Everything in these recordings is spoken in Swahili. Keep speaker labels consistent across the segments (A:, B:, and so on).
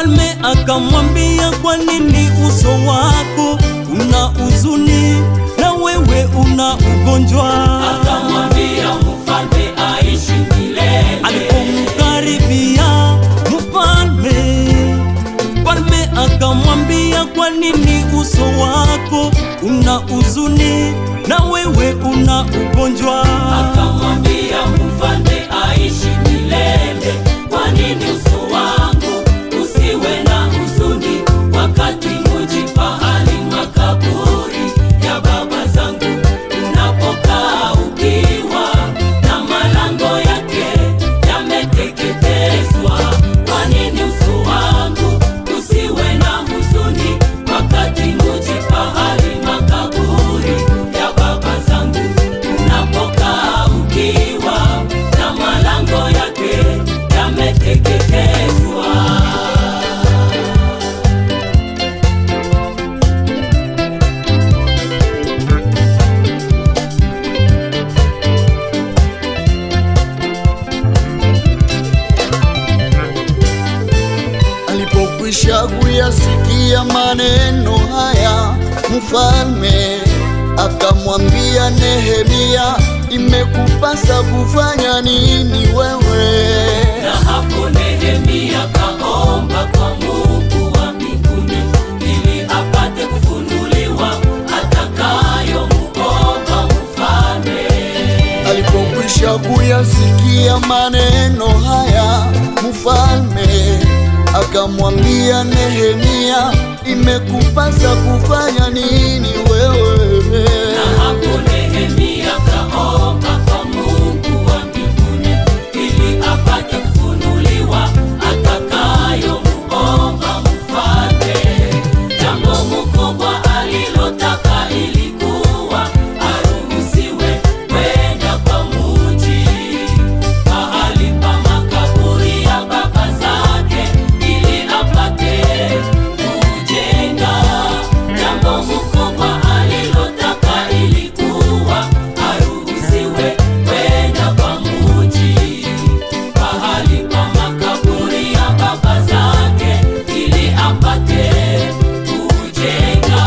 A: Mfalme akamwambia, kwa nini uso wako una huzuni na wewe una ugonjwa?
B: Akamwambia mfalme aishi milele.
A: Alipomkaribia mfalme akamwambia, kwa nini uso wako una huzuni na wewe una ugonjwa?
B: Akamwambia mfalme aishi milele. Kwa nini uso wangu usiwe na huzuni, wakati mji pahali makaburi ya baba zangu unapokaa ukiwa na malango yake yameteketezwa? Kwa nini uso wangu usiwe na huzuni, wakati mji pahali makaburi ya baba zangu unapokaa ukiwa na malango yake yameteketezwa?
C: Alipokwisha kuyasikia maneno haya, mfalme akamwambia Nehemia, imekupasa kufanya nini wewe?
B: Na hapo Nehemia kaomba kwa Mungu wa mbinguni, ili apate kufunuliwa atakayomuomba mfalme.
C: Alipokwisha kuyasikia maneno haya, mfalme akamwambia Nehemia, imekupasa kufanya nini wewe?
B: Na hapo Nehemia kaomba kwa Mungu wa mbinguni, ili apate kufunuliwa atakayomuomba mfalme. Jambo mkubwa alilotaka ilikuwa aruhusiwe kwenda kwa mji pahali pa makaburi ya baba zake, ili apate kujenga. Jambo mkubwa alilotaka ilikuwa aruhusiwe kwenda kwa mji pahali pa makaburi ya baba zake, ili apate kujenga.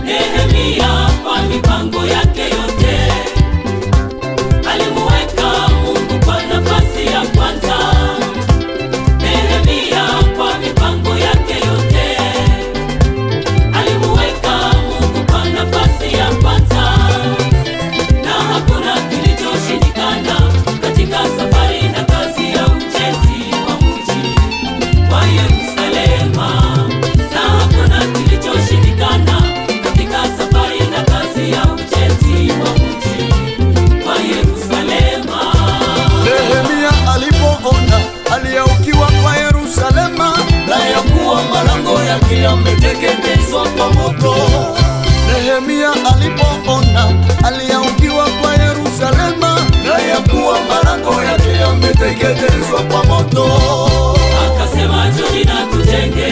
B: Nehemia kwa mipango yake yote alimuweka Mungu kwa nafasi ya kwanza. Nehemia kwa mipango yake yote alimuweka Mungu kwa nafasi ya kwanza, na hakuna kilichoshindikana katika safari na kazi ya ujenzi wa mji wa Yerusalema. Na hakuna kilichoshindikana katika safari na kazi ya ujenzi wa mji wa Yerusalema.
C: Nehemia alipoona hali ya ukiwa kwa Yerusalema, na ya kuwa malango yake yameteketezwa kwa moto. Nehemia alipoona hali ya ukiwa kwa Yerusalema, na ya kuwa malango yake yameteketezwa kwa moto,
B: Akasema, njoni na tujenge